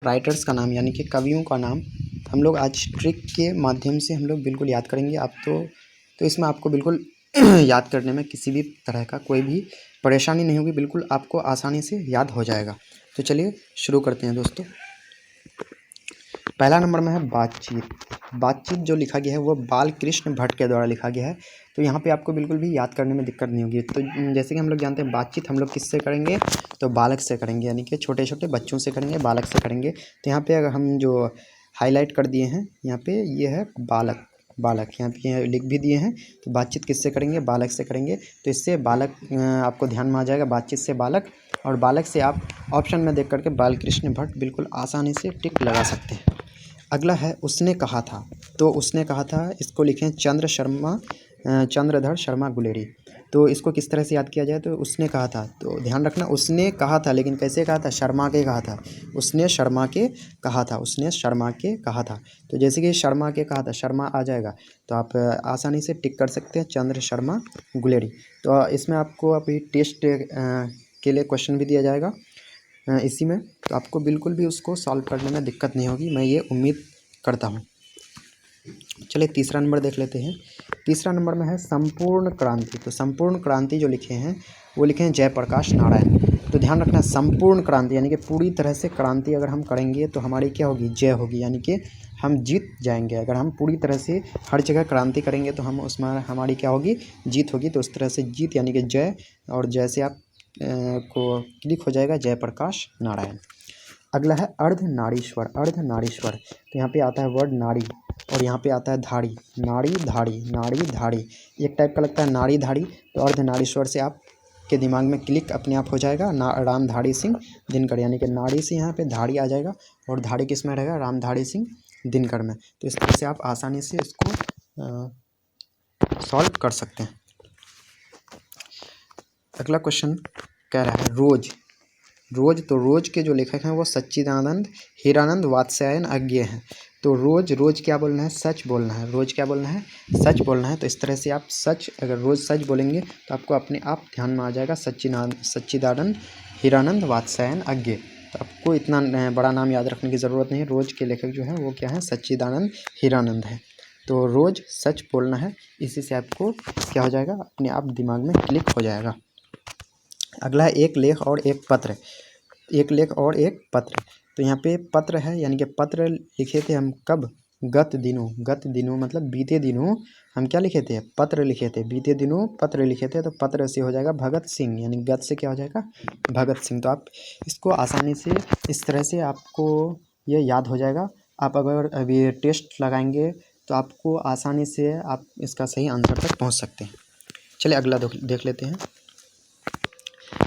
Writers का नाम यानी कि कवियों का नाम हम लोग आज ट्रिक के माध्यम से हम लोग बिल्कुल याद करेंगे। आप तो इसमें आपको बिल्कुल याद करने में किसी भी तरह का कोई भी परेशानी नहीं होगी, बिल्कुल आपको आसानी से याद हो जाएगा। तो चलिए शुरू करते हैं दोस्तों। पहला नंबर में है बातचीत। बातचीत जो लिखा गया है वो बालकृष्ण भट्ट के द्वारा लिखा गया है। तो यहाँ पे आपको बिल्कुल भी याद करने में दिक्कत नहीं होगी। तो जैसे कि हम लोग जानते हैं बातचीत हम लोग किससे करेंगे, तो बालक से करेंगे, यानी कि छोटे छोटे बच्चों से करेंगे, बालक से करेंगे। तो यहाँ पे अगर हम जो हाईलाइट कर दिए हैं यहाँ पे ये है बालक, बालक यहाँ पे लिख भी दिए हैं। तो बातचीत किससे करेंगे, बालक से करेंगे। तो इससे बालक आपको ध्यान में आ जाएगा, बातचीत से बालक, और बालक से आप ऑप्शन में देख करके बालकृष्ण भट्ट बिल्कुल आसानी से टिक लगा सकते हैं। अगला है उसने कहा था। तो उसने कहा था, इसको लिखें चंद्रधर शर्मा गुलेरी। तो इसको किस तरह से याद किया जाए, तो उसने कहा था, तो ध्यान रखना उसने कहा था, लेकिन कैसे कहा था, शर्मा के कहा था। उसने शर्मा के कहा था, उसने शर्मा के कहा था। तो जैसे कि शर्मा के कहा था, शर्मा आ जाएगा, तो आप आसानी से टिक कर सकते हैं चंद्र शर्मा गुलेरी। तो इसमें आपको अभी टेस्ट के लिए क्वेश्चन भी दिया जाएगा इसी में, तो आपको बिल्कुल भी उसको सॉल्व करने में दिक्कत नहीं होगी, मैं ये उम्मीद करता हूँ। चलिए तीसरा नंबर देख लेते हैं। तीसरा नंबर में है संपूर्ण क्रांति। तो संपूर्ण क्रांति जो लिखे हैं वो लिखे हैं जयप्रकाश नारायण। तो ध्यान रखना संपूर्ण क्रांति यानी कि पूरी तरह से क्रांति अगर हम करेंगे तो हमारी क्या होगी, जय होगी, यानी कि हम जीत जाएंगे। अगर हम पूरी तरह से हर जगह क्रांति करेंगे तो हम उसमें हमारी क्या होगी, जीत होगी। तो उस तरह से जीत यानी कि जय, और जय से आप को क्लिक हो जाएगा जयप्रकाश नारायण। अगला है अर्धनारीश्वर। अर्धनारीश्वर तो यहाँ पे आता है वर्ड नारी, और यहाँ पे आता है धाड़ी, नाड़ी धाड़ी, नाड़ी धाड़ी, एक टाइप का लगता है नाड़ी धाड़ी। तो अर्धनारीश्वर से आप के दिमाग में क्लिक अपने आप हो जाएगा रामधारी सिंह दिनकर, यानी कि नाड़ी से यहाँ पे धाड़ी आ जाएगा, और धाड़ी किस में रहेगा, रामधारी सिंह दिनकर में। तो इस तरह से आप आसानी से इसको सॉल्व कर सकते हैं। अगला क्वेश्चन कह रहा है रोज। रोज, तो रोज के जो लेखक हैं वो सच्चिदानंद हीरानंद वात्स्यायन अज्ञेय हैं। तो रोज, रोज क्या बोलना है, सच बोलना है। रोज क्या बोलना है, सच बोलना है। तो इस तरह से आप सच, अगर रोज सच बोलेंगे तो आपको अपने आप ध्यान में आ जाएगा सच्चिदानंद हीरानंद वात्स्यायन अज्ञेय। तो आपको इतना बड़ा नाम याद रखने की ज़रूरत नहीं है। रोज के लेखक जो हैं वो क्या है, सच्चिदानंद हीरानंद है। तो रोज सच बोलना है, इसी से आपको क्या हो जाएगा, अपने आप दिमाग में क्लिक हो जाएगा। अगला है एक लेख और एक पत्र। एक लेख और एक पत्र। तो यहाँ पे पत्र है, यानी कि पत्र लिखे थे हम कब, गत दिनों। गत दिनों मतलब बीते दिनों हम क्या लिखे थे, पत्र लिखे थे। बीते दिनों पत्र लिखे थे, तो पत्र से हो जाएगा भगत सिंह, यानी गत से क्या हो जाएगा, भगत सिंह। तो आप इसको आसानी से इस तरह से आपको ये याद हो जाएगा। आप अगर अभी टेस्ट लगाएंगे तो आपको आसानी से आप इसका सही आंसर तक पहुँच सकते हैं। चलिए अगला देख लेते हैं।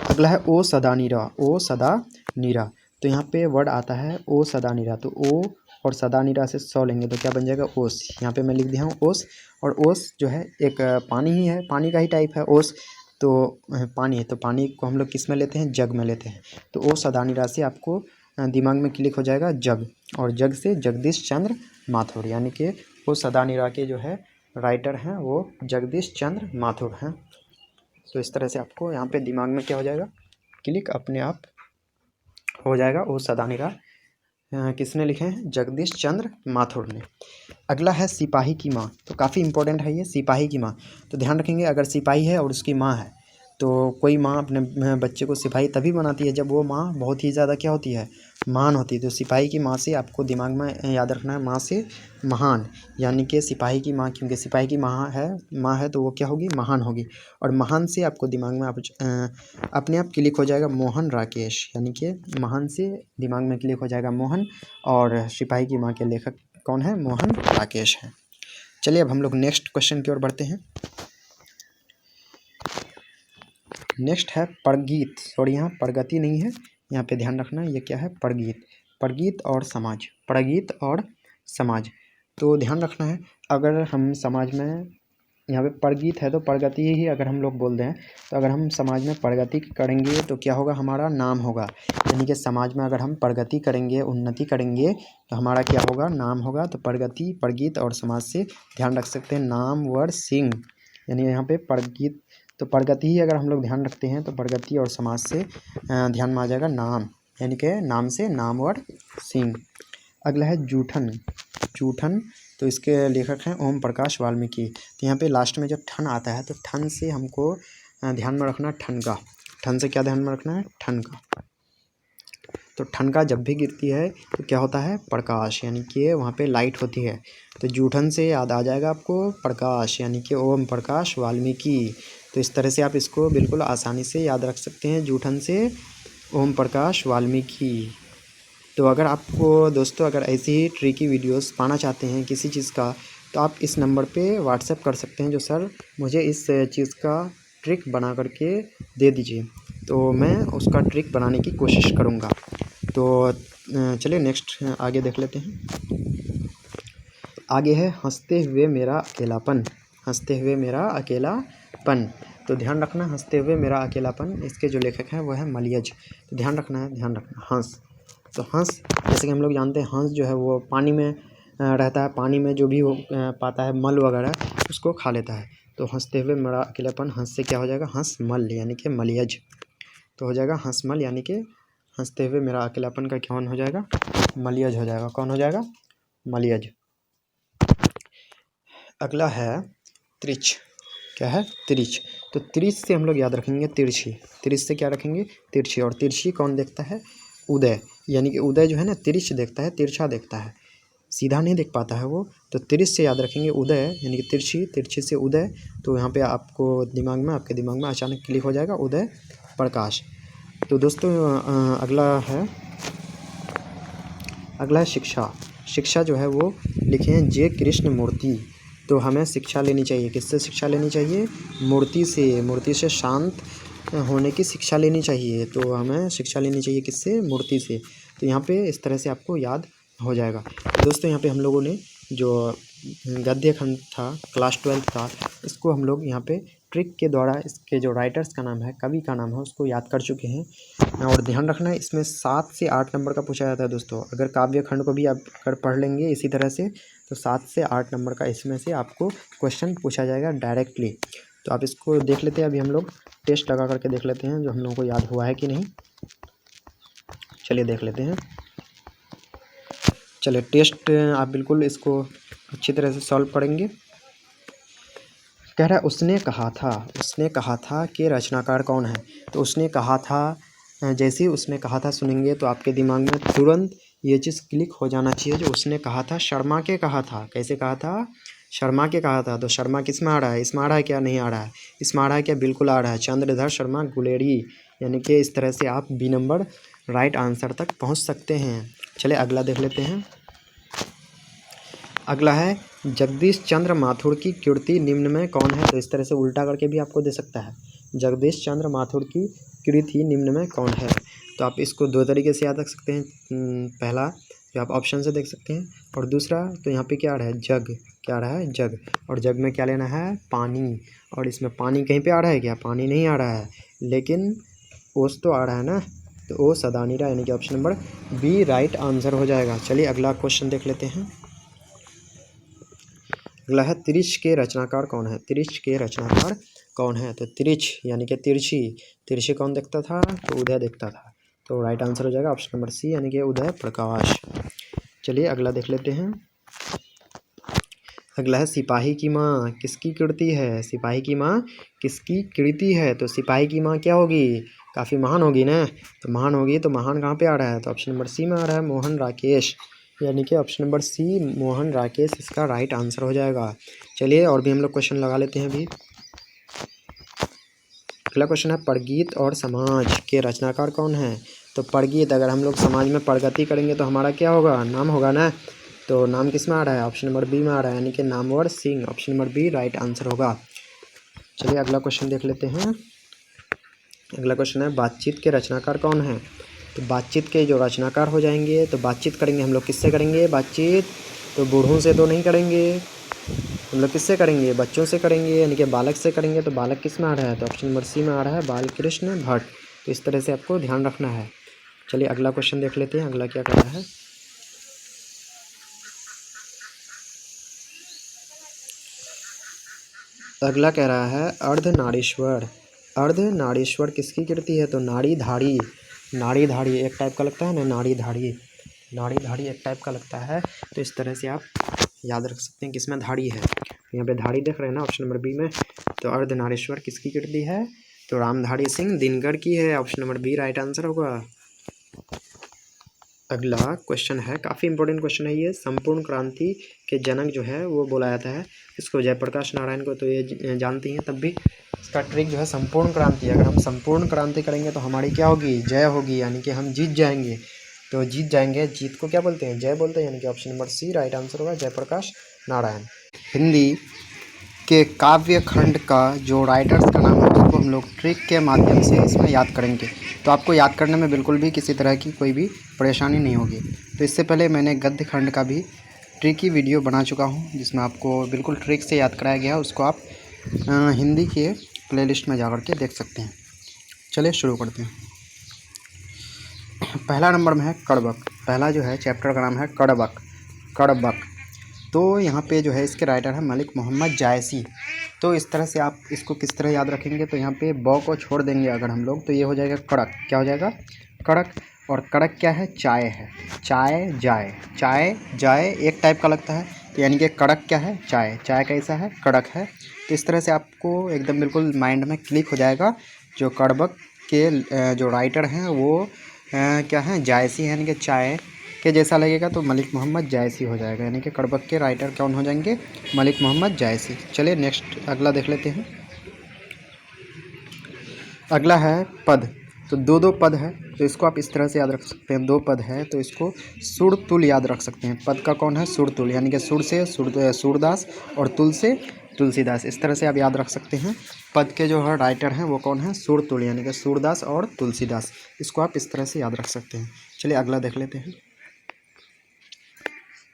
अगला है ओ सदा नीरा। ओ सदा नीरा। तो यहाँ पे वर्ड आता है ओ सदा नीरा। तो ओ और सदा नीरा से 100 लेंगे तो क्या बन जाएगा, ओस। यहाँ पे मैं लिख दिया हूँ ओस, और ओस जो है एक पानी ही है, पानी का ही टाइप है ओस। तो पानी है, तो पानी को हम लोग किस में लेते हैं, जग में लेते हैं। तो ओ सदा नीरा से आपको दिमाग में क्लिक हो जाएगा जग, और जग से जगदीश चंद्र माथुर, यानी कि ओ सदा नीरा के जो है राइटर हैं वो जगदीश चंद्र माथुर हैं। तो इस तरह से आपको यहाँ पे दिमाग में क्या हो जाएगा, क्लिक अपने आप हो जाएगा। वो सदा नीरा किसने लिखे हैं, जगदीश चंद्र माथुर ने। अगला है सिपाही की माँ। तो काफ़ी इंपॉर्टेंट है ये, सिपाही की माँ। तो ध्यान रखेंगे अगर सिपाही है और उसकी माँ है, तो कोई माँ अपने बच्चे को सिपाही तभी बनाती है जब वो माँ बहुत ही ज़्यादा क्या होती है, महान होती है। तो सिपाही की माँ से आपको दिमाग में याद रखना है, माँ से महान, यानी कि सिपाही की माँ, क्योंकि सिपाही की माँ है तो वो क्या होगी, महान होगी। और महान से आपको दिमाग में अपने आप क्लिक हो जाएगा मोहन राकेश, यानी कि महान से दिमाग में क्लिक हो जाएगा मोहन, और सिपाही की माँ के लेखक कौन है, मोहन राकेश हैं। चलिए अब हम लोग नेक्स्ट क्वेश्चन की ओर बढ़ते हैं। नेक्स्ट है परगीत। सॉरी यहाँ प्रगति नहीं है, यहाँ पे ध्यान रखना, ये क्या है, परगीत। परगीत और समाज, प्रगीत और समाज। तो ध्यान रखना है अगर हम समाज में, यहाँ पे परगीत है तो प्रगति ही अगर हम लोग बोल दें, तो अगर हम समाज में प्रगति करेंगे तो क्या होगा, हमारा नाम होगा। यानी कि समाज में अगर हम प्रगति करेंगे, उन्नति करेंगे, तो हमारा क्या होगा, नाम होगा। तो प्रगति, प्रगीत और समाज से ध्यान रख सकते हैं नाम वर सिंह, यानी यहाँ पे प्रगीत, तो प्रगति ही अगर हम लोग ध्यान रखते हैं तो प्रगति और समाज से ध्यान में आ जाएगा नाम, यानी कि नाम से नामवर सिंह। अगला है जूठन। जूठन तो इसके लेखक हैं ओम प्रकाश वाल्मीकि। तो यहाँ पे लास्ट में जब ठन आता है तो ठन से हमको ध्यान में रखना ठन का। ठन से क्या ध्यान में रखना है? ठन का। तो ठन का जब भी गिरती है तो क्या होता है? प्रकाश, यानी कि वहाँ पे लाइट होती है। तो जूठन से याद आ जाएगा आपको प्रकाश, यानी कि ओम प्रकाश वाल्मीकि। तो इस तरह से आप इसको बिल्कुल आसानी से याद रख सकते हैं, जूठन से ओम प्रकाश वाल्मीकि। तो अगर आपको दोस्तों अगर ऐसी ही ट्रिकी वीडियोस पाना चाहते हैं किसी चीज़ का, तो आप इस नंबर पे व्हाट्सएप कर सकते हैं जो सर मुझे इस चीज़ का ट्रिक बना करके दे दीजिए, तो मैं उसका ट्रिक बनाने की कोशिश करूँगा। तो चलिए नेक्स्ट आगे देख लेते हैं। आगे है हंसते हुए मेरा अकेलापन। हंसते हुए मेरा अकेलापन। तो ध्यान रखना हंसते हुए मेरा अकेलापन, इसके जो लेखक हैं वो है मलयज। तो ध्यान रखना हंस। तो हंस जैसे कि हम लोग जानते हैं हंस जो है वो पानी में रहता है, पानी में जो भी वो पाता है मल वगैरह उसको खा लेता है। तो हंसते हुए मेरा अकेलापन, हंस से क्या हो जाएगा? हंस मल, यानी कि मलयज। तो हो जाएगा हंस मल, यानी कि हंसते हुए मेरा अकेलापन का कौन हो जाएगा? मलयज हो जाएगा। कौन हो जाएगा? मलयज। अगला है त्रिच। क्या है? त्रिच। तो त्रिच से हम लोग याद रखेंगे तिरछी। त्रिच से क्या रखेंगे? तिरछी। और तिरछी कौन देखता है? उदय, यानी कि उदय जो है ना तिरछ देखता है, तिरछा देखता है, सीधा नहीं देख पाता है वो। तो तिरछ से याद रखेंगे उदय, यानी कि तिरछी, तिरछी से उदय। तो यहाँ पे आपको दिमाग में, आपके दिमाग में अचानक क्लिक हो जाएगा उदय प्रकाश। तो दोस्तों अगला है शिक्षा। शिक्षा जो है वो लिखे हैं जे कृष्ण मूर्ति। तो हमें शिक्षा लेनी चाहिए, किससे शिक्षा लेनी चाहिए? मूर्ति से। मूर्ति से शांत होने की शिक्षा लेनी चाहिए। तो हमें शिक्षा लेनी चाहिए किससे? मूर्ति से। तो यहाँ पे इस तरह से आपको याद हो जाएगा। दोस्तों यहाँ पे हम लोगों ने जो गद्य खंड था क्लास 12 का, इसको हम लोग यहाँ पे ट्रिक के द्वारा इसके जो राइटर्स का नाम है, कवि का नाम है, उसको याद कर चुके हैं। और ध्यान रखना है इसमें 7 से 8 नंबर का पूछा जाता है दोस्तों। अगर काव्य खंड को भी आप अगर पढ़ लेंगे इसी तरह से तो 7 से 8 नंबर का इसमें से आपको क्वेश्चन पूछा जाएगा डायरेक्टली। तो आप इसको देख लेते हैं। अभी हम लोग टेस्ट लगा करके देख लेते हैं जो हम लोगों को याद हुआ है कि नहीं। चलिए देख लेते हैं। चलिए टेस्ट आप बिल्कुल इसको अच्छी तरह से सॉल्व करेंगे। कह रहा है उसने कहा था कि रचनाकार कौन है। तो उसने कहा था, जैसे ही उसने कहा था सुनेंगे तो आपके दिमाग में तुरंत ये चीज़ क्लिक हो जाना चाहिए। जो उसने कहा था शर्मा के कहा था। कैसे कहा था? शर्मा के कहा था। तो शर्मा किस में आ रहा है? इसमें आ रहा है क्या? नहीं आ रहा है। इसमें आ रहा है क्या? बिल्कुल आ रहा है, चंद्रधर शर्मा गुलेरी। यानी कि इस तरह से आप बी नंबर राइट आंसर तक पहुंच सकते हैं। चलिए अगला देख लेते हैं। अगला है जगदीश चंद्र माथुर की कृति निम्न में कौन है। तो इस तरह से उल्टा करके भी आपको दे सकता है, जगदीश चंद्र माथुर की कृति निम्न में कौन है। तो आप इसको दो तरीके से याद रख सकते हैं। पहला जो आप ऑप्शन से देख सकते हैं, और दूसरा तो यहाँ पे क्या आ रहा है? जग। क्या आ रहा है? जग। और जग में क्या लेना है? पानी। और इसमें पानी कहीं पे आ रहा है क्या? पानी नहीं आ रहा है, लेकिन ओस तो आ रहा है ना। तो ओ सदा नहीं रहा, यानी कि option number B right answer हो जाएगा। चलिए अगला क्वेश्चन देख लेते हैं। अगला है त्रिश के रचनाकार कौन है। त्रिश के रचनाकार कौन है? तो त्रिश यानी कि तिरछी। तिरछी कौन देखता था? तो उदय देखता था। तो राइट आंसर हो जाएगा ऑप्शन नंबर सी, यानी कि उदय प्रकाश। चलिए अगला देख लेते हैं। अगला है सिपाही की माँ किसकी कृति है। सिपाही की माँ किसकी कृति है। तो सिपाही की माँ क्या होगी? काफ़ी महान होगी ना। तो महान होगी, तो महान कहाँ पे आ रहा है? तो ऑप्शन नंबर सी में आ रहा है, मोहन राकेश। यानी कि option number C Mohan Rakesh इसका राइट आंसर हो जाएगा। चलिए और भी हम लोग क्वेश्चन लगा लेते हैं अभी। अगला क्वेश्चन है परगीत और समाज के रचनाकार कौन है। तो परगीत, अगर हम लोग समाज में प्रगति करेंगे तो हमारा क्या होगा? नाम होगा ना। तो नाम किस में आ रहा है? ऑप्शन नंबर बी में आ रहा है, यानी कि Namvar Singh. Option number B right answer होगा। चलिए अगला क्वेश्चन देख लेते हैं। अगला क्वेश्चन है बातचीत के रचनाकार कौन है। तो बातचीत के जो रचनाकार हो जाएंगे, तो बातचीत करेंगे हम लोग किससे करेंगे बातचीत? तो बूढ़ों से तो नहीं करेंगे, हम लोग किससे करेंगे? बच्चों से करेंगे, यानी कि बालक से करेंगे। तो बालक किस में आ रहा है? तो ऑप्शन नंबर सी में आ रहा है, बालकृष्ण भट्ट। तो इस तरह से आपको ध्यान रखना है। चलिए अगला क्वेश्चन देख लेते हैं। अगला क्या कर रहा है? अगला कह रहा है अर्धनारीश्वर। अर्धनारीश्वर किसकी कृति है। तो नाड़ी धाड़ी। नाड़ी धाड़ी एक टाइप का लगता है ना, नाड़ी धाड़ी एक टाइप का लगता है। तो इस तरह से आप याद रख सकते हैं किसमें धाड़ी है। यहाँ पे धाड़ी देख रहे हैं ना ऑप्शन नंबर बी में। तो अर्धनारीश्वर किसकी कृति है? तो रामधारी सिंह दिनकर की है। Option number B right answer होगा। अगला क्वेश्चन है, काफ़ी इंपॉर्टेंट क्वेश्चन है ये। संपूर्ण क्रांति के जनक जो है वो बोला जाता है इसको, जयप्रकाश नारायण को तो ये जानती हैं, तब भी इसका ट्रिक जो है संपूर्ण क्रांति। अगर हम संपूर्ण क्रांति करेंगे तो हमारी क्या होगी? जय होगी, यानी कि हम जीत जाएंगे। तो जीत जाएंगे, जीत को क्या बोलते हैं? जय बोलते हैं, यानी कि option number C right answer होगा, जयप्रकाश नारायण। हिंदी के काव्य खंड का जो राइटर्स का नाम है उसको हम लोग ट्रिक के माध्यम से इसमें याद करेंगे। तो आपको याद करने में बिल्कुल भी किसी तरह की कोई भी परेशानी नहीं होगी। तो इससे पहले मैंने गद्य खंड का भी ट्रिकी वीडियो बना चुका हूँ जिसमें आपको बिल्कुल ट्रिक से याद कराया गया है। उसको आप हिंदी के प्लेलिस्ट में जाकर के देख सकते हैं। चलिए शुरू करते हैं। पहला नंबर में है कड़बक। पहला जो है चैप्टर का नाम है कड़बक। तो यहाँ पे जो है इसके राइटर है मलिक मोहम्मद जायसी। तो इस तरह से आप इसको किस तरह याद रखेंगे? तो यहाँ पे ब को छोड़ देंगे अगर हम लोग तो ये हो जाएगा कड़क। क्या हो जाएगा? कड़क। और कड़क क्या है? चाय है। चाय जाए एक टाइप का लगता है, तो यानी कि कड़क क्या है? चाय। चाय कैसा है? कड़क है। तो इस तरह से आपको एकदम बिल्कुल माइंड में क्लिक हो जाएगा। जो कड़बक के जो राइटर हैं वो क्या है? जायसी है, यानी कि चाय के जैसा लगेगा तो मलिक मोहम्मद जायसी हो जाएगा, यानी कि कड़बक के राइटर कौन हो जाएंगे? मलिक मोहम्मद जायसी। चलिए नेक्स्ट अगला देख लेते हैं। अगला है पद। तो दो पद है, तो इसको आप इस तरह से याद रख सकते हैं। दो पद है तो इसको सुर तुल याद रख सकते हैं। पद का कौन है? सुर तुल, यानी कि सुर से सूरदास और तुल से तुलसीदास। इस तरह से आप याद रख सकते हैं। पद के जो है राइटर हैं वो कौन है? सुर तुल, यानी कि सूरदास और तुलसीदास। इसको आप इस तरह से याद रख सकते हैं। चलिए अगला देख लेते हैं।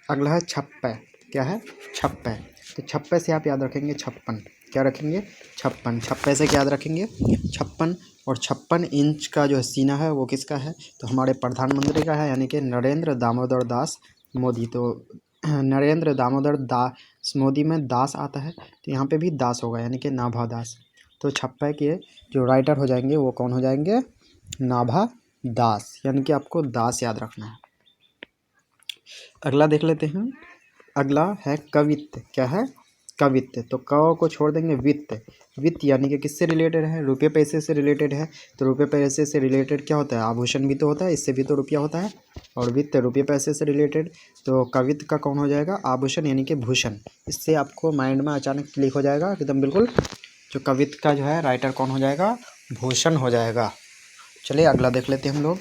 अगला है छप्पै। क्या है? छप्पै। तो छप्पै से आप याद रखेंगे 56। क्या रखेंगे? 56। छप्पै से क्या याद रखेंगे? 56। और 56 इंच का जो सीना है वो किसका है? तो हमारे प्रधानमंत्री का है, यानी कि नरेंद्र दामोदर दास मोदी। तो नरेंद्र दामोदर दास मोदी में दास आता है तो यहाँ पे भी दास होगा, यानी कि नाभा दास। तो छप्पै के जो राइटर हो जाएंगे वो कौन हो जाएंगे? नाभा दास, यानी कि आपको दास याद रखना है। अगला देख लेते हैं। अगला है कवित्त। क्या है? कवित्त। तो क को छोड़ देंगे, वित्त। वित्त यानी कि किससे रिलेटेड है? रुपये पैसे से रिलेटेड है। तो रुपये पैसे से रिलेटेड क्या होता है? आभूषण भी तो होता है, इससे भी तो रुपया होता है। और वित्त रुपये पैसे से रिलेटेड। तो कवित्त का कौन हो जाएगा? आभूषण, यानी कि भूषण। इससे आपको माइंड में अचानक क्लिक हो जाएगा एकदम बिल्कुल। जो कवित्त का जो है राइटर कौन हो जाएगा? भूषण हो जाएगा। चलिए अगला देख लेते हैं हम लोग।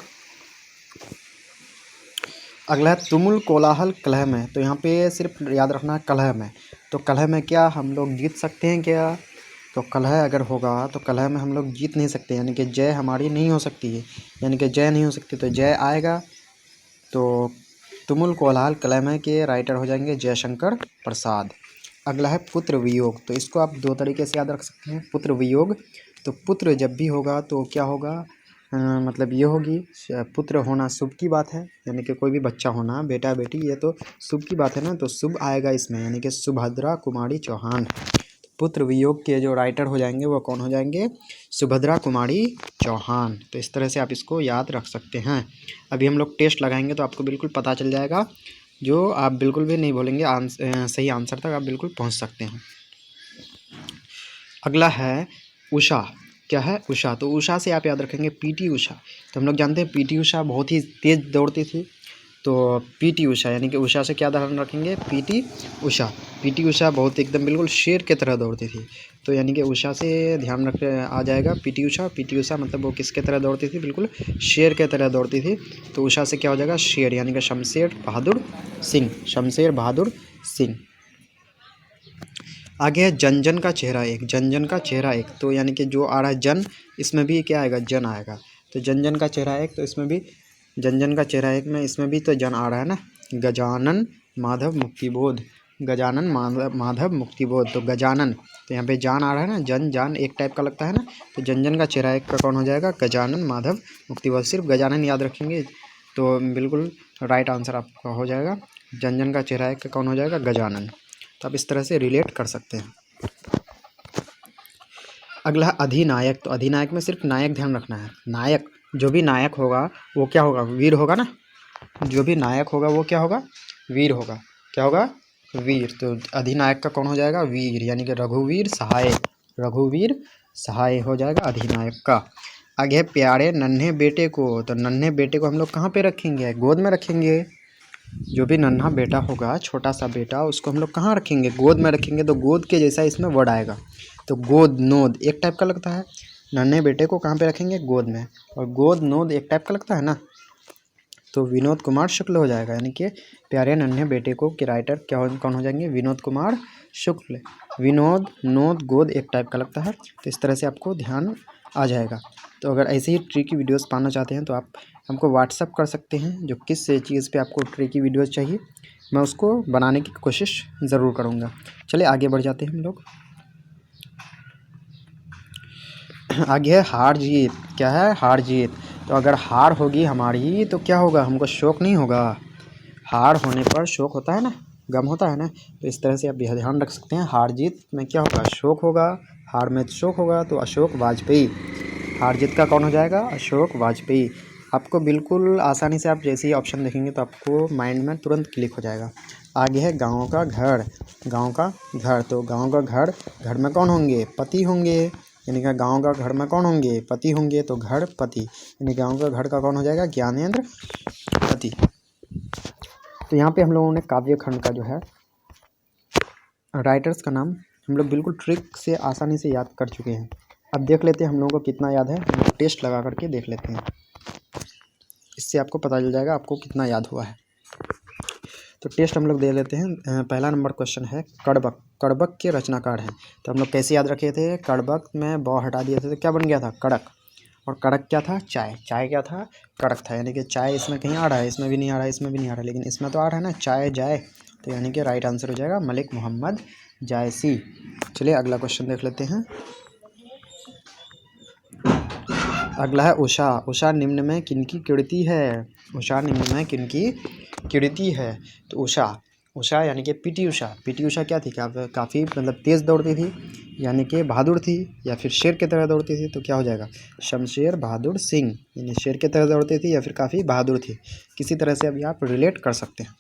अगला है तुमुल कोलाहल कलह में। तो यहाँ पे सिर्फ याद रखना है कलह में। तो कलह में क्या हम लोग जीत सकते हैं क्या? तो कलह अगर होगा तो कलह में हम लोग जीत नहीं सकते, यानी कि जय हमारी नहीं हो सकती है, यानी कि जय नहीं हो सकती तो जय आएगा। तो तुमुल कोलाहल कलह में के राइटर हो जाएंगे जयशंकर प्रसाद। अगला है पुत्र वियोग। तो इसको आप दो तरीके से याद रख सकते हैं। पुत्र वियोग, तो पुत्र जब भी होगा तो क्या होगा? मतलब ये होगी, पुत्र होना शुभ की बात है, यानी कि कोई भी बच्चा होना, बेटा बेटी, ये तो शुभ की बात है ना। तो शुभ आएगा इसमें, यानी कि सुभद्रा कुमारी चौहान। तो पुत्र वियोग के जो राइटर हो जाएंगे वो कौन हो जाएंगे? सुभद्रा कुमारी चौहान। तो इस तरह से आप इसको याद रख सकते हैं। अभी हम लोग टेस्ट लगाएंगे तो आपको बिल्कुल पता चल जाएगा, जो आप बिल्कुल भी नहीं बोलेंगे सही आंसर तक आप बिल्कुल पहुँच सकते हैं। अगला है उषा। क्या है? उषा। तो उषा से आप याद रखेंगे पीटी उषा। तो हम लोग जानते हैं पीटी उषा बहुत ही तेज़ दौड़ती थी। तो पीटी उषा, यानी कि उषा से क्या ध्यान रखेंगे? पीटी उषा। पीटी उषा बहुत एकदम बिल्कुल शेर की तरह दौड़ती थी। तो यानी कि उषा से ध्यान रख आ जाएगा पीटी उषा। पीटी उषा मतलब वो किसके तरह दौड़ती थी? बिल्कुल शेर के तरह दौड़ती थी। तो उषा से क्या हो जाएगा? शेर, यानी कि शमशेर बहादुर सिंह। शमशेर बहादुर सिंह। आगे है जन जन का चेहरा एक। जन जन का चेहरा एक, तो यानी कि जो आ रहा है जन, इसमें भी क्या आएगा? जन आएगा। तो जन जन का चेहरा एक, तो इसमें भी जन जन का चेहरा एक में इसमें भी तो जन आ रहा है ना। गजानन माधव मुक्तिबोध। गजानन माधव मुक्तिबोध। तो गजानन, तो यहाँ पे जान आ रहा है ना, जन जान एक टाइप का लगता है ना। तो जन जन का चेहरा एक का कौन हो जाएगा? गजानन माधव मुक्तिबोध। सिर्फ गजानन याद रखेंगे तो बिल्कुल राइट आंसर आपका हो जाएगा। जन जन का चेहरा एक का कौन हो जाएगा? गजानन। तो आप इस तरह से रिलेट कर सकते हैं। अगला है अधिनायक। तो अधिनायक में सिर्फ नायक ध्यान रखना है। नायक जो भी नायक होगा वो क्या होगा, वीर होगा ना। जो भी नायक होगा वो क्या होगा, वीर होगा। क्या होगा, वीर। तो अधिनायक का कौन हो जाएगा, वीर, यानी कि रघुवीर सहाय। रघुवीर सहाय हो जाएगा अधिनायक का। आगे है प्यारे नन्हे बेटे को। तो नन्हे बेटे को हम लोग कहाँ पे रखेंगे, गोद में रखेंगे। जो भी नन्हा बेटा होगा, छोटा सा बेटा, उसको हम लोग कहाँ रखेंगे, गोद में रखेंगे। तो गोद के जैसा इसमें वर्ड आएगा। तो गोद नोद एक टाइप का लगता है। नन्हे बेटे को कहाँ पे रखेंगे, गोद में। और गोद नोद एक टाइप का लगता है ना। तो विनोद कुमार शुक्ल हो जाएगा, यानी कि प्यारे नन्हे बेटे को के राइटर क्या कौन हो जाएंगे, विनोद कुमार शुक्ल। विनोद नोद गोद एक टाइप का लगता है। तो इस तरह से आपको ध्यान आ जाएगा। तो अगर ऐसे ही ट्रिकी वीडियोस पाना चाहते हैं तो आप हमको व्हाट्सअप कर सकते हैं, जो किस चीज़ पे आपको ट्रिकी वीडियोस चाहिए, मैं उसको बनाने की कोशिश ज़रूर करूँगा। चलिए आगे बढ़ जाते हैं हम लोग। आगे है हार जीत। क्या है, हार जीत। तो अगर हार होगी हमारी तो क्या होगा, हमको शोक नहीं होगा। हार होने पर शोक होता है ना, गम होता है ना। तो इस तरह से आप यह ध्यान रख सकते हैं, हार जीत में क्या होगा, शोक होगा। हार में शोक होगा तो अशोक वाजपेयी। हार जीत का कौन हो जाएगा, अशोक वाजपेयी। आपको बिल्कुल आसानी से आप जैसे ही ऑप्शन देखेंगे तो आपको माइंड में तुरंत क्लिक हो जाएगा। आगे है गाँव का घर। गाँव का घर। तो गाँव का घर, घर में कौन होंगे, पति होंगे। यानी कि गाँव का घर में कौन होंगे, पति होंगे। तो घर पति, यानी गाँव का घर का कौन हो जाएगा, ज्ञानेंद्र पति। तो यहाँ पे हम लोगों ने काव्य खंड का जो है राइटर्स का नाम हम लोग बिल्कुल ट्रिक से आसानी से याद कर चुके हैं। अब देख लेते हैं हम लोगों को कितना याद है। हम लोग टेस्ट लगा करके देख लेते हैं, इससे आपको पता चल जाएगा आपको कितना याद हुआ है। तो टेस्ट हम लोग दे लेते हैं। पहला नंबर क्वेश्चन है कड़बक। कड़बक के रचनाकार हैं। तो हम लोग कैसे याद रखे थे, कड़बक में ब हटा दिए थे तो क्या बन गया था, कड़क। और कड़क क्या था, चाय। चाय क्या था, कड़क था। यानी कि चाय इसमें कहीं आ रहा है, इसमें भी नहीं आ रहा है, इसमें भी नहीं आ रहा है, लेकिन इसमें तो आ रहा है ना, चाय जाए। तो यानी कि राइट आंसर हो जाएगा मलिक मोहम्मद जायसी। चलिए अगला क्वेश्चन देख लेते हैं। अगला है उषा। उषा निम्न में किनकी कीर्ति है। उषा निम्न में किनकी कीर्ति है। तो उषा, उषा यानी कि पीटी उषा। पीटी उषा क्या थी, काफ़ी मतलब तेज़ दौड़ती थी, यानी कि बहादुर थी, या फिर शेर की तरह दौड़ती थी। तो क्या हो जाएगा, शमशेर बहादुर सिंह। यानी शेर की तरह दौड़ती थी या फिर काफ़ी बहादुर थी, किसी तरह से अभी आप रिलेट कर सकते हैं।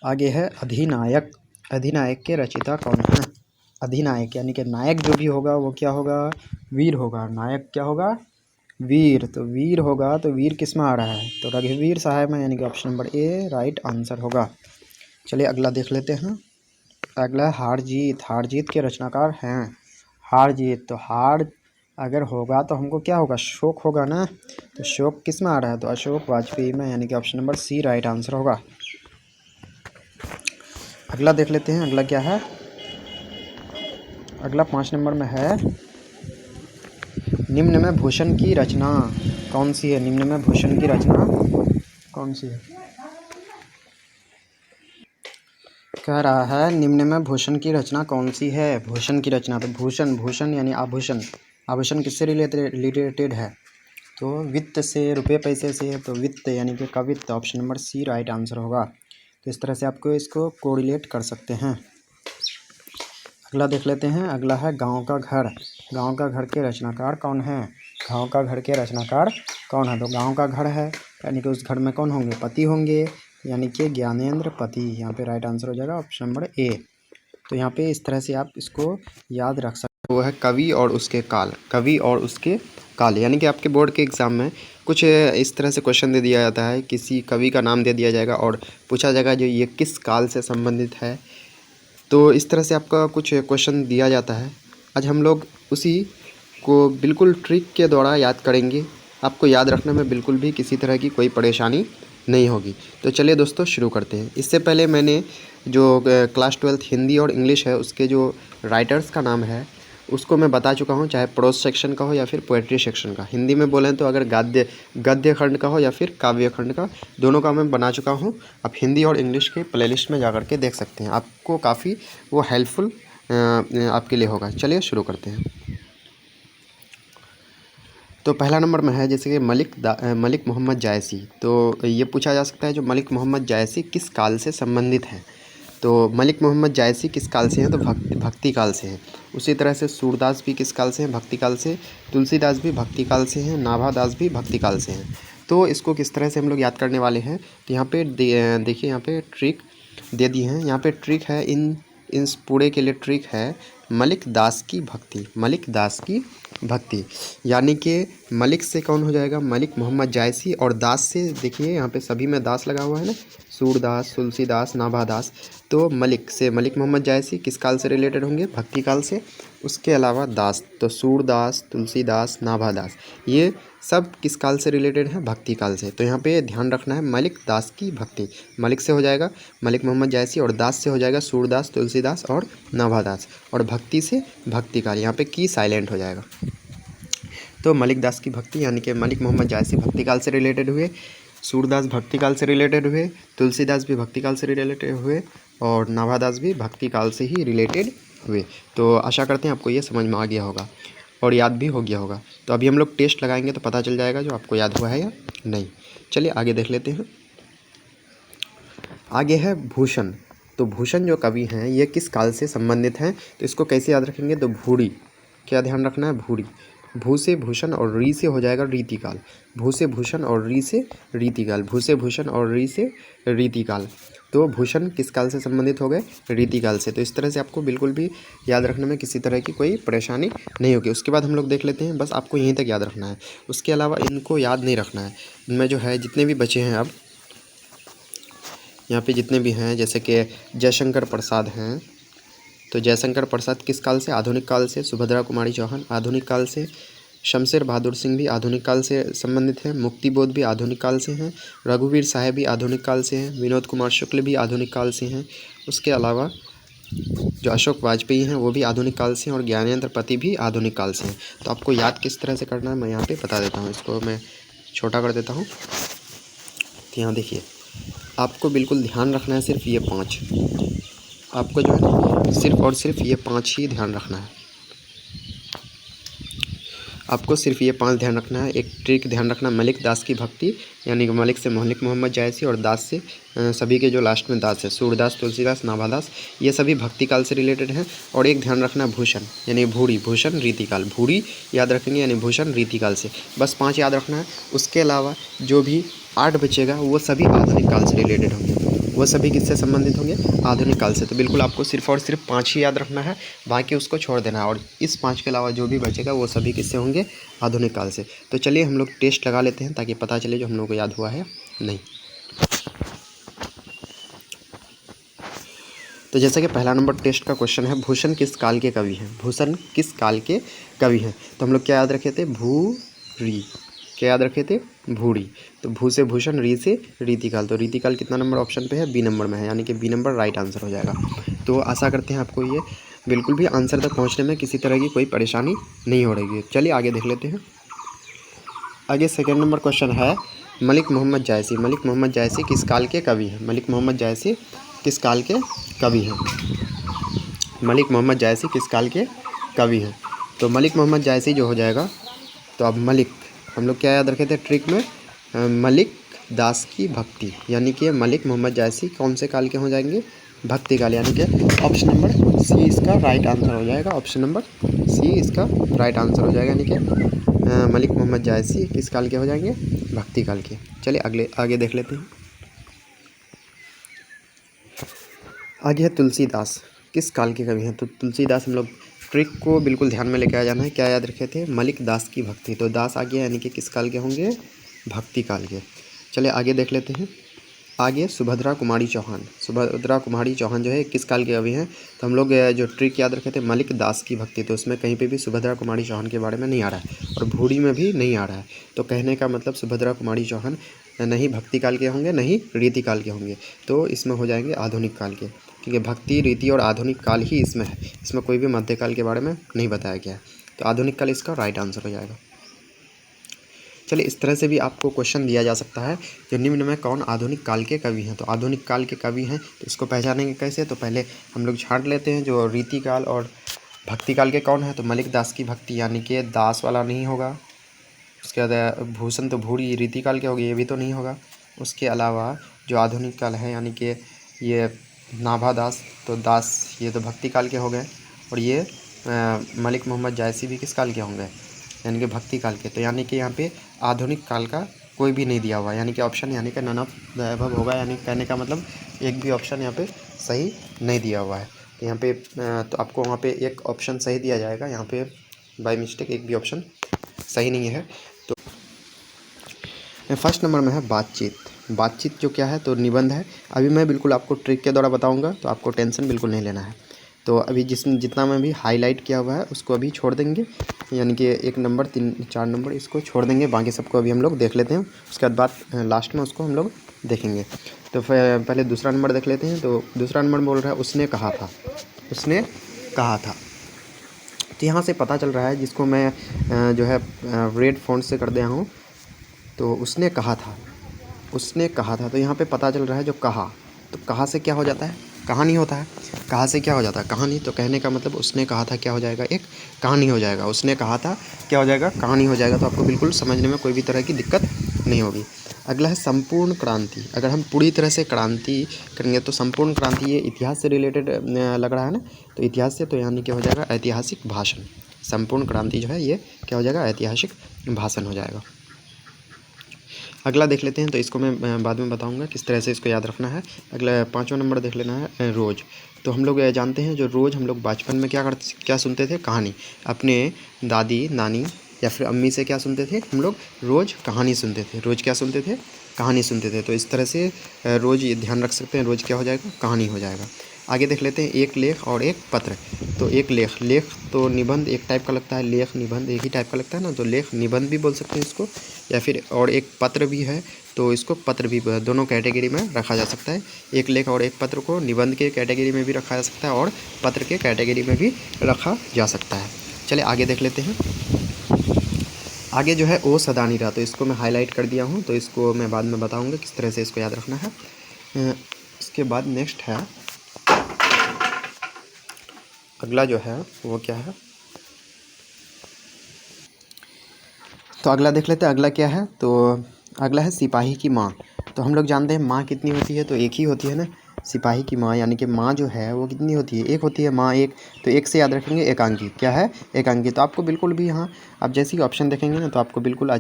आगे है अधिनायक। अधिनायक के रचयिता कौन है। अधिनायक यानी कि नायक जो भी होगा वो क्या होगा, वीर होगा। नायक क्या होगा, वीर। तो वीर होगा तो वीर किस में आ रहा है, तो रघुवीर सहाय में, यानी कि option number A right answer होगा। चलिए अगला देख लेते हैं। अगला है हार जीत। हार जीत के रचनाकार हैं। हार जीत, तो हार अगर होगा तो हमको क्या होगा, शोक होगा ना। तो शोक किस में आ रहा है, तो अशोक वाजपेयी में, यानी कि option number C right answer होगा। अगला देख लेते हैं। अगला क्या है, अगला 5 नंबर में है निम्न में भूषण की रचना कौन सी है। निम्न में भूषण की रचना कौन सी है, कह रहा है निम्न में भूषण की रचना कौन सी है। भूषण की रचना, तो भूषण, भूषण यानी आभूषण। आभूषण किससे रिलेटेड है, तो वित्त से, रुपये पैसे से। तो वित्त यानी कि कवित्त, option number C right answer होगा। तो इस तरह से आपको इसको कोरिलेट कर सकते हैं। अगला देख लेते हैं। अगला है गांव का घर। गांव का घर के रचनाकार कौन है। गांव का घर के रचनाकार कौन है, तो गांव का घर है, यानी कि उस घर में कौन होंगे, पति होंगे, यानी कि ज्ञानेंद्र पति। यहाँ पे राइट आंसर हो जाएगा ऑप्शन नंबर ए। तो यहाँ पे इस तरह से आप इसको याद रख सकते हैं। वो है कवि और उसके काल। कवि और उसके काल, यानी कि आपके बोर्ड के एग्ज़ाम में कुछ इस तरह से क्वेश्चन दे दिया जाता है, किसी कवि का नाम दे दिया जाएगा और पूछा जाएगा जो ये किस काल से संबंधित है। तो इस तरह से आपका कुछ क्वेश्चन दिया जाता है। आज हम लोग उसी को बिल्कुल ट्रिक के द्वारा याद करेंगे। आपको याद रखने में बिल्कुल भी किसी तरह की कोई परेशानी नहीं होगी। तो चलिए दोस्तों शुरू करते हैं। इससे पहले मैंने जो क्लास 12th हिंदी और इंग्लिश है उसके जो राइटर्स का नाम है उसको मैं बता चुका हूँ, चाहे प्रोज सेक्शन का हो या फिर पोएट्री सेक्शन का। हिंदी में बोलें तो अगर गद्य खंड का हो या फिर काव्य खंड का, दोनों का मैं बना चुका हूँ। आप हिंदी और इंग्लिश के प्लेलिस्ट में जा कर के देख सकते हैं, आपको काफ़ी वो हेल्पफुल आपके लिए होगा। चलिए शुरू करते हैं। तो पहला नंबर में है जैसे कि मलिक मोहम्मद जायसी। तो ये पूछा जा सकता है जो मलिक मोहम्मद जायसी किस काल से संबंधित हैं। तो मलिक मोहम्मद जायसी किस काल से हैं, तो भक्ति काल से हैं। उसी तरह से सूरदास भी किस काल से हैं? भक्ति काल से। तुलसीदास भी भक्ति काल से हैं, नाभादास भी भक्ति काल से हैं। तो इसको किस तरह से हम लोग याद करने वाले हैं? तो यहाँ पे देखिए, यहाँ पे ट्रिक दे दी है। यहाँ पे ट्रिक है, इन पूरे के लिए ट्रिक है मलिक दास की भक्ति। मलिक दास की भक्ति यानी कि मलिक से कौन हो जाएगा? मलिक मोहम्मद जायसी, और दास से देखिए यहाँ पे सभी में दास लगा हुआ है ना, सूरदास, तुलसीदास, नाभादास। तो मलिक से मलिक मोहम्मद जायसी किस काल से रिलेटेड होंगे? भक्ति काल से। उसके अलावा दास, तो सूरदास, तुलसीदास, नाभादास, ये सब किस काल से रिलेटेड है? भक्ति काल से। तो यहाँ पे ध्यान रखना है मलिक दास की भक्ति। मलिक से हो जाएगा मलिक मोहम्मद जायसी, और दास से हो जाएगा सूरदास, तुलसीदास और नाभादास, और भक्ति से भक्ति काल। यहाँ पे की साइलेंट हो जाएगा। तो मलिक दास की भक्ति यानी कि मलिक मोहम्मद जायसी भक्ति काल से रिलेटेड हुए, सूरदास भक्ति काल से रिलेटेड हुए, तुलसीदास भी भक्ति काल से रिलेटेड हुए, और नाभादास भी भक्ति काल से ही रिलेटेड हुए। तो आशा करते हैं आपको ये समझ में आ गया होगा और याद भी हो गया होगा। तो अभी हम लोग टेस्ट लगाएंगे तो पता चल जाएगा जो आपको याद हुआ है या नहीं। चलिए आगे देख लेते हैं। आगे है भूषण। तो भूषण जो कवि हैं ये किस काल से संबंधित हैं? तो इसको कैसे याद रखेंगे? तो भूरी, क्या ध्यान रखना है? भूरी। भू से भूषण और री से हो जाएगा रीतिकाल। भू से भूषण और री से रीतिकाल। भू से भूषण और री से रीतिकाल। तो भूषण किस काल से संबंधित हो गए? रीतिकाल से। तो इस तरह से आपको बिल्कुल भी याद रखने में किसी तरह की कोई परेशानी नहीं होगी। उसके बाद हम लोग देख लेते हैं, बस आपको यहीं तक याद रखना है, उसके अलावा इनको याद नहीं रखना है। इनमें जो है जितने भी बचे हैं, अब यहाँ पे जितने भी हैं, जैसे कि जयशंकर प्रसाद हैं, तो जयशंकर प्रसाद किस काल से? आधुनिक काल से। सुभद्रा कुमारी चौहान आधुनिक काल से। शमशेर बहादुर सिंह भी आधुनिक काल से संबंधित हैं। मुक्तिबोध भी आधुनिक काल से हैं। रघुवीर साहब भी आधुनिक काल से हैं। विनोद कुमार शुक्ल भी आधुनिक काल से हैं। उसके अलावा जो अशोक वाजपेयी हैं वो भी आधुनिक काल से हैं, और ज्ञानेंद्र पति भी आधुनिक काल से हैं। तो आपको याद किस तरह से करना है मैं यहाँ पे बता देता हूँ। इसको मैं छोटा कर देता हूँ। तो यहाँ देखिए, आपको बिल्कुल ध्यान रखना है सिर्फ ये 5, आपको जो है सिर्फ और सिर्फ ये 5 ही ध्यान रखना है। आपको सिर्फ ये 5 ध्यान रखना है। एक ट्रिक ध्यान रखना, मलिक दास की भक्ति यानी कि मलिक से मलिक मोहम्मद जायसी, और दास से सभी के जो लास्ट में दास है, सूरदास, तुलसीदास, नाभादास, ये सभी भक्ति काल से रिलेटेड हैं। और एक ध्यान रखना भूषण यानी भूरी, भूषण रीतिकाल। भूरी याद रखेंगे यानी भूषण रीतिकाल से। बस 5 याद रखना है। उसके अलावा जो भी 8 बचेगा वो सभी आधुनिक काल से रिलेटेड होंगे। वो सभी किससे संबंधित होंगे? आधुनिक काल से। तो बिल्कुल आपको सिर्फ और सिर्फ 5 ही याद रखना है, बाकी उसको छोड़ देना है। और इस 5 के अलावा जो भी बचेगा वो सभी किससे होंगे? आधुनिक काल से। तो चलिए हम लोग टेस्ट लगा लेते हैं ताकि पता चले जो हम लोग को याद हुआ है नहीं। तो जैसा कि पहला नंबर टेस्ट का क्वेश्चन है, भूषण किस काल के कवि हैं? भूषण किस काल के कवि हैं? तो हम लोग क्या याद रखे थे? भूरी। क्या याद रखे थे? भूरी। तो भू से भूषण, री से रीतिकाल। तो रीतिकाल कितना नंबर ऑप्शन पे है? बी नंबर में है, यानी कि बी नंबर राइट आंसर हो जाएगा। तो आशा करते हैं आपको ये बिल्कुल भी आंसर तक पहुंचने में किसी तरह की कोई परेशानी नहीं हो रही है। चलिए आगे देख लेते हैं। आगे सेकेंड नंबर क्वेश्चन है, मलिक मोहम्मद जायसी। मलिक मोहम्मद जायसी किस काल के कवि हैं? मलिक मोहम्मद जायसी किस काल के कवि हैं? मलिक मोहम्मद जायसी किस काल के कवि हैं? तो मलिक मोहम्मद जायसी जो हो जाएगा, तो अब मलिक हम लोग क्या याद रखे थे ट्रिक में? मलिक दास की भक्ति, यानी कि मलिक मोहम्मद जायसी कौन से काल के हो जाएंगे? भक्ति काल, यानी कि ऑप्शन नंबर सी इसका राइट आंसर हो जाएगा। ऑप्शन नंबर सी इसका राइट आंसर हो जाएगा, यानी कि मलिक मोहम्मद जायसी किस काल के हो जाएंगे? भक्ति काल के। चलिए आगे देख लेते हैं। आगे है तुलसीदास किस काल के कवि हैं? तो तुलसीदास हम लोग ट्रिक को बिल्कुल ध्यान में लेके आ जाना है। क्या याद रखे थे? मलिक दास की भक्ति। तो दास आ गया, यानी कि किस काल के होंगे? भक्ति काल के। चलिए आगे देख लेते हैं। आगे सुभद्रा कुमारी चौहान। सुभद्रा कुमारी चौहान जो है किस काल के कवि हैं? तो हम लोग जो ट्रिक याद रखे थे मलिक दास की भक्ति, तो उसमें कहीं पे भी सुभद्रा कुमारी चौहान के बारे में नहीं आ रहा है, और भूरी में भी नहीं आ रहा है। तो कहने का मतलब सुभद्रा कुमारी चौहान नहीं भक्ति काल के होंगे, नहीं रीति काल के होंगे। तो इसमें हो जाएंगे आधुनिक काल के, क्योंकि भक्ति, रीति और आधुनिक काल ही इसमें है। इसमें कोई भी मध्यकाल के बारे में नहीं बताया गया है। तो आधुनिक काल इसका राइट आंसर हो जाएगा। चलिए इस तरह से भी आपको क्वेश्चन दिया जा सकता है, जो निम्न में कौन आधुनिक काल के कवि हैं? तो आधुनिक काल के कवि हैं, तो इसको पहचानेंगे कैसे? तो पहले हम लोग छांट लेते हैं जो रीति काल और भक्ति काल के कौन है। तो मलिक दास की भक्ति, यानी कि दास वाला नहीं होगा। उसके बाद भूषण तो भूरी रीति काल के हो गए, ये भी तो नहीं होगा। उसके अलावा जो आधुनिक काल है, यानी कि ये नाभादास, तो दास ये तो भक्ति काल के हो गए। और ये मलिक मोहम्मद जायसी भी किस काल के होंगे, यानी कि भक्ति काल के। तो यानी कि यहाँ पे आधुनिक काल का कोई भी नहीं दिया हुआ, यानी कि ऑप्शन यानी कि नन ऑफ द अबव होगा, यानी कहने का मतलब एक भी ऑप्शन यहाँ पे सही नहीं दिया हुआ है। तो यहाँ पे तो आपको वहाँ पे एक ऑप्शन सही दिया जाएगा, यहाँ पे बाय मिस्टेक एक भी ऑप्शन सही नहीं है। तो फर्स्ट नंबर में है बातचीत। बातचीत जो क्या है, तो निबंध है। अभी मैं बिल्कुल आपको ट्रिक के द्वारा बताऊँगा, तो आपको टेंशन बिल्कुल नहीं लेना है। तो अभी जितना मैं भी हाईलाइट किया हुआ है उसको अभी छोड़ देंगे, यानी कि 1 नंबर 3 4 नंबर इसको छोड़ देंगे, बाकी सबको अभी हम लोग देख लेते हैं। उसके बाद लास्ट में उसको हम लोग देखेंगे। तो फिर पहले दूसरा नंबर देख लेते हैं। तो दूसरा नंबर बोल रहा है उसने कहा था, उसने कहा था। तो यहाँ से पता चल रहा है, जिसको मैं जो है रेड फॉन्ट से कर दिया हूँ, तो उसने कहा था, उसने कहा था। तो यहाँ पे पता चल रहा है जो कहा, तो कहा से क्या हो जाता है, कहानी होता है। कहा से क्या हो जाता है, कहानी। तो कहने का मतलब उसने कहा था क्या हो जाएगा, एक कहानी हो जाएगा। उसने कहा था क्या हो जाएगा, कहानी हो जाएगा। तो आपको बिल्कुल समझने में कोई भी तरह की दिक्कत नहीं होगी। अगला है संपूर्ण क्रांति। अगर हम पूरी तरह से क्रांति करेंगे तो संपूर्ण क्रांति, ये इतिहास से रिलेटेड लग रहा है ना, तो इतिहास से, तो यानी क्या हो जाएगा, ऐतिहासिक भाषण। संपूर्ण क्रांति जो है ये क्या हो जाएगा, ऐतिहासिक भाषण हो जाएगा। अगला देख लेते हैं। तो इसको मैं बाद में बताऊंगा किस तरह से इसको याद रखना है। अगला 5वां नंबर देख लेना है रोज़। तो हम लोग जानते हैं, जो रोज़ हम लोग बचपन में क्या सुनते थे, कहानी। अपने दादी नानी या फिर अम्मी से क्या सुनते थे, हम लोग रोज़ कहानी सुनते थे। रोज़ क्या सुनते थे, कहानी सुनते थे। तो इस तरह से रोज़ ये ध्यान रख सकते हैं, रोज़ क्या हो जाएगा, कहानी हो जाएगा। आगे देख लेते हैं, एक लेख और एक पत्र। तो एक लेख तो निबंध एक टाइप का लगता है, लेख निबंध एक ही टाइप का लगता है ना, तो लेख निबंध भी बोल सकते हैं इसको, या फिर और एक पत्र भी है तो इसको पत्र भी, दोनों कैटेगरी में रखा जा सकता है। एक लेख और एक पत्र को निबंध के कैटेगरी में भी रखा जा सकता है और पत्र के कैटेगरी में भी रखा जा सकता है। चलिए आगे देख लेते हैं। आगे जो है ओ सदा नहीं रहा, तो इसको मैं हाईलाइट कर दिया हूँ, तो इसको मैं बाद में बताऊँगा किस तरह से इसको याद रखना है। इसके बाद नेक्स्ट है, अगला जो है वो क्या है, तो अगला देख लेते हैं। अगला क्या है, तो अगला है सिपाही की माँ। तो हम लोग जानते हैं माँ कितनी होती है, तो एक ही होती है ना, सिपाही की माँ। यानी कि माँ जो है वो कितनी होती है, एक होती है माँ, एक। तो एक से याद रखेंगे, एकांकी। क्या है, एकांकी। तो आपको बिल्कुल भी यहाँ आप जैसे ही ऑप्शन देखेंगे ना, तो आपको बिल्कुल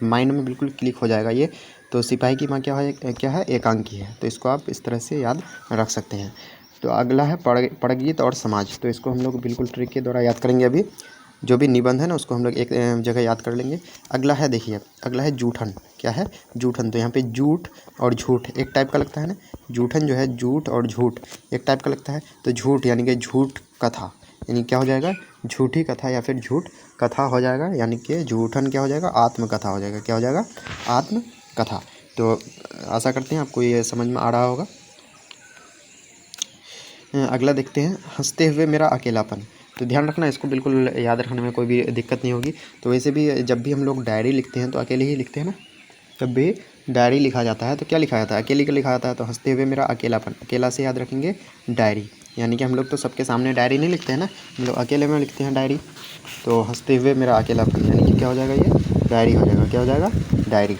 माइंड में बिल्कुल क्लिक हो जाएगा ये। तो सिपाही की माँ क्या है, एकांकी है। तो इसको आप इस तरह से याद रख सकते हैं। तो अगला है पड़गीत और समाज। तो इसको हम लोग बिल्कुल ट्रिक के द्वारा याद करेंगे। अभी जो भी निबंध है ना उसको हम लोग एक जगह याद कर लेंगे। अगला है, देखिए अगला है जूठन। क्या है, जूठन। तो यहाँ पे जूठ और झूठ एक टाइप का लगता है ना, जूठन जो है, जूठ और झूठ एक टाइप का लगता है। तो झूठ यानी कि झूठ कथा, यानी क्या हो जाएगा, झूठी कथा या फिर झूठ कथा हो जाएगा। यानी कि जूठन क्या हो जाएगा, आत्मकथा हो जाएगा। क्या हो जाएगा, आत्मकथा। तो आशा करते हैं आपको ये समझ में आ रहा होगा। अगला देखते हैं, हंसते हुए मेरा अकेलापन। तो ध्यान रखना, इसको बिल्कुल याद रखने में कोई भी दिक्कत नहीं होगी। तो वैसे भी जब भी हम लोग डायरी लिखते हैं तो अकेले ही लिखते हैं ना, तब भी डायरी लिखा जाता है तो क्या लिखा जाता है, अकेले का लिखा जाता है। तो हंसते हुए मेरा अकेलापन, अकेला से याद रखेंगे डायरी। यानी कि हम लोग तो सबके सामने डायरी नहीं लिखते हैं ना, हम लोग अकेले में लिखते हैं डायरी। तो हंसते हुए मेरा अकेलापन यानी कि क्या हो जाएगा, ये डायरी हो जाएगा। क्या हो जाएगा, डायरी।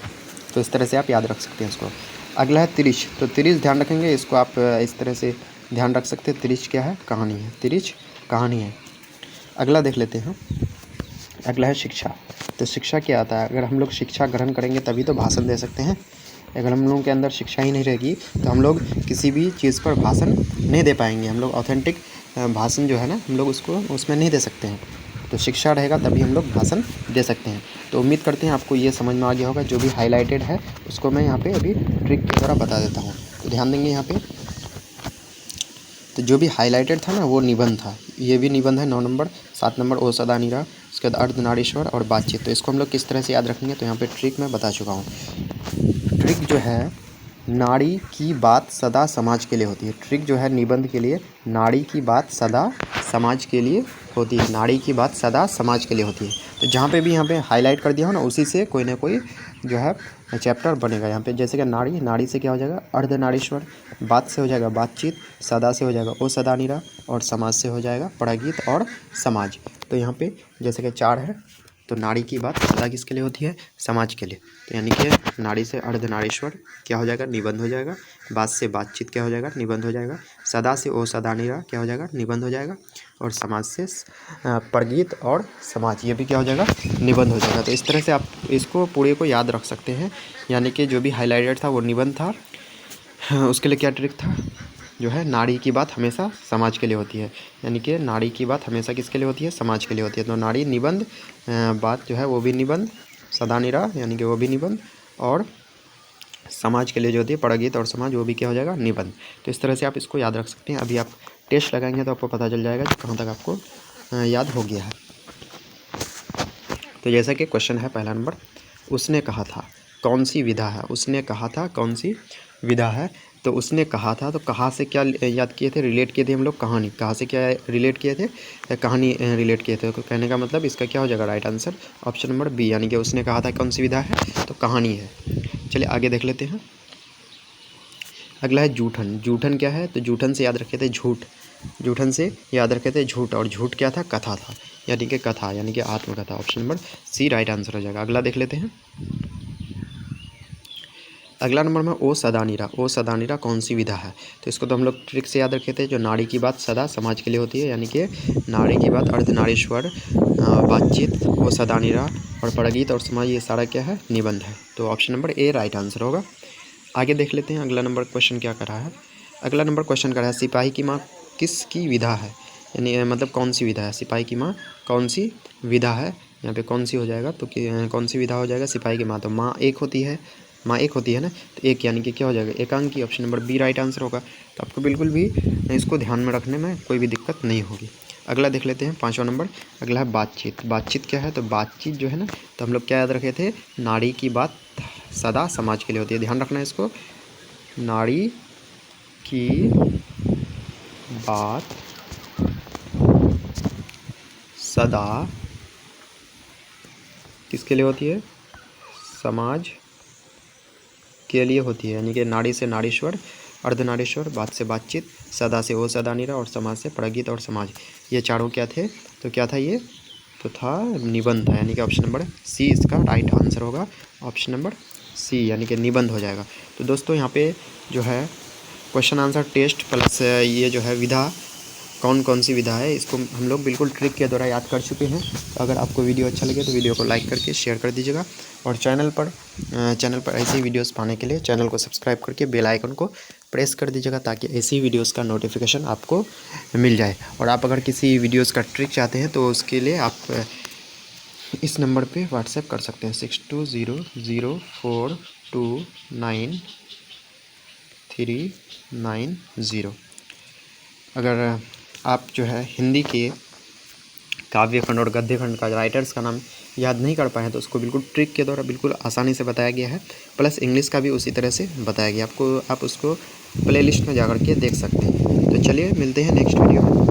तो इस तरह से आप याद रख सकते हैं इसको। अगला है तिरिश। तो तिरिश ध्यान रखेंगे, इसको आप इस तरह से ध्यान रख सकते हैं। तिरिश क्या है, कहानी है। तिरिश कहानी है। अगला देख लेते हैं। अगला है शिक्षा। तो शिक्षा क्या आता है, अगर हम लोग शिक्षा ग्रहण करेंगे तभी तो भाषण दे सकते हैं। अगर हम लोगों के अंदर शिक्षा ही नहीं रहेगी तो हम लोग किसी भी चीज़ पर भाषण नहीं दे पाएंगे। हम लोग ऑथेंटिक भाषण जो है ना, हम लोग उसमें नहीं दे सकते हैं। तो शिक्षा रहेगा तभी हम लोग भाषण दे सकते हैं। तो उम्मीद करते हैं आपको ये समझ में आ गया होगा। जो भी हाईलाइटेड है उसको मैं यहाँ पे अभी ट्रिक के द्वारा बता देता हूँ। तो ध्यान देंगे यहाँ पे। तो जो भी हाईलाइटेड था ना वो निबंध था, ये भी निबंध है 9 नंबर। 7 नंबर ओ सदा नहीं रहा, उसके बाद अर्धनारीश्वर और बातचीत। तो इसको हम लोग किस तरह से याद रखेंगे, तो यहाँ पे ट्रिक मैं बता चुका हूँ। ट्रिक जो है, नाड़ी की बात सदा समाज के लिए होती है। ट्रिक जो है निबंध के लिए, नाड़ी की बात सदा समाज के लिए होती है। नाड़ी की बात सदा समाज के लिए होती है। तो जहाँ पे भी यहाँ पे हाईलाइट कर दिया हो ना, उसी से कोई ना कोई जो है चैप्टर बनेगा यहाँ पे। जैसे कि नाड़ी, नाड़ी से क्या हो जाएगा, अर्धनारीश्वर। बात से हो जाएगा बातचीत, सदा से हो जाएगा ओ सदा नहीं रहा, और समाज से हो जाएगा पड़गीत और समाज। तो यहाँ पे जैसे कि 4 है, तो नाड़ी की बात सदा किसके लिए होती है? समाज के लिए। तो यानी कि नाड़ी से अर्धनारीश्वर क्या हो जाएगा? निबंध हो जाएगा। बात से बातचीत क्या हो जाएगा? निबंध हो जाएगा। सदा से ओ सदानीरा क्या हो जाएगा? निबंध हो जाएगा। और समाज से परगीत और समाज, ये भी क्या हो जाएगा? निबंध हो जाएगा। तो इस तरह से आप इसको पूरे को याद रख सकते हैं। यानी कि जो भी हाईलाइटेड था वो निबंध था। उसके लिए क्या ट्रिक था? जो है नाड़ी की बात हमेशा समाज के लिए होती है। यानी कि नाड़ी की बात हमेशा किसके लिए होती है? समाज के लिए होती है। तो नाड़ी निबंध, बात जो है वो भी निबंध, सदानीरा यानी कि वो भी निबंध, और समाज के लिए जो होती है परगीत और समाज, वो भी क्या हो जाएगा? निबंध। तो इस तरह से आप इसको याद रख सकते हैं। अभी आप टेस्ट लगाएंगे तो आपको पता चल जाएगा कि कहाँ तक आपको याद हो गया है। तो जैसा कि क्वेश्चन है पहला नंबर, उसने कहा था कौन सी विधा है? उसने कहा था कौन सी विधा है? तो उसने कहा था, तो कहाँ से क्या याद किए थे? रिलेट किए थे हम लोग कहानी। कहाँ से क्या रिलेट किए थे? कहानी रिलेट किए थे। तो कहने का मतलब इसका क्या हो जाएगा? Right answer option number B, यानी कि उसने कहा था कौन सी विधा है? तो कहानी है। चलिए आगे देख लेते हैं। अगला है जूठन। जूठन क्या है? तो जूठन से याद रखे थे झूठ। जूठन से याद रखे थे झूठ, और झूठ क्या था? कथा था, यानी कि कथा, यानी कि आत्मकथा। Option number C right answer हो जाएगा। अगला देख लेते हैं। अगला नंबर में ओ सदानीरा। ओ सदानीरा कौन सी विधा है? तो इसको तो हम लोग ट्रिक से याद रखे थे, जो नाड़ी की बात सदा समाज के लिए होती है, यानी कि नाड़ी की बात अर्धनारीश्वर, बातचीत, ओ सदानीरा और परगीत और समाज, ये सारा क्या है? निबंध है। तो option number A right answer होगा। आगे देख लेते हैं अगला नंबर क्वेश्चन क्या कर रहा है। अगला नंबर क्वेश्चन कर रहा है सिपाही की माँ किसकी विधा है? यानी मतलब कौन सी विधा है? सिपाही की माँ कौन सी विधा है? यहाँ पे कौन सी हो जाएगा? तो कौन सी विधा हो जाएगा? सिपाही की माँ। तो माँ एक होती है, माँ एक होती है ना, तो एक यानी कि क्या हो जाएगा? एकांकी। Option number B right answer होगा। तो आपको बिल्कुल भी इसको ध्यान में रखने में कोई भी दिक्कत नहीं होगी। अगला देख लेते हैं पाँचवा नंबर। अगला है बातचीत। बातचीत क्या है? तो बातचीत जो है ना, तो हम लोग क्या याद रखे थे? नाड़ी की बात सदा समाज के लिए होती है। ध्यान रखना है इसको। नाड़ी की बात सदा किसके लिए होती है? समाज के लिए होती है। यानी कि नाड़ी से नारीश्वर, अर्धनारीश्वर, बात से बातचीत, सदा से ओ सदानीरा और समाज से परगीत और समाज, ये चारों क्या थे? तो क्या था ये? तो था निबंध था। यानी कि ऑप्शन नंबर सी इसका राइट आंसर होगा। ऑप्शन नंबर सी यानी कि निबंध हो जाएगा। तो दोस्तों यहाँ पे जो है क्वेश्चन आंसर टेस्ट प्लस ये जो है विधा, कौन कौन सी विधा है, इसको हम लोग बिल्कुल ट्रिक के द्वारा याद कर चुके हैं। तो अगर आपको वीडियो अच्छा लगे तो वीडियो को लाइक करके शेयर कर दीजिएगा, और चैनल पर ऐसी वीडियोस पाने के लिए चैनल को सब्सक्राइब करके बेल आइकन को प्रेस कर दीजिएगा, ताकि ऐसी वीडियोस का नोटिफिकेशन आपको मिल जाए। और आप अगर किसी वीडियोस का ट्रिक चाहते हैं तो उसके लिए आप इस नंबर पे व्हाट्सएप कर सकते हैं 6200429390। अगर आप जो है हिंदी के काव्य खंड और गद्य खंड का राइटर्स का नाम याद नहीं कर पाए हैं, तो उसको बिल्कुल ट्रिक के द्वारा बिल्कुल आसानी से बताया गया है। प्लस इंग्लिश का भी उसी तरह से बताया गया आपको। आप उसको प्लेलिस्ट में जा कर के देख सकते हैं। तो चलिए मिलते हैं नेक्स्ट वीडियो में।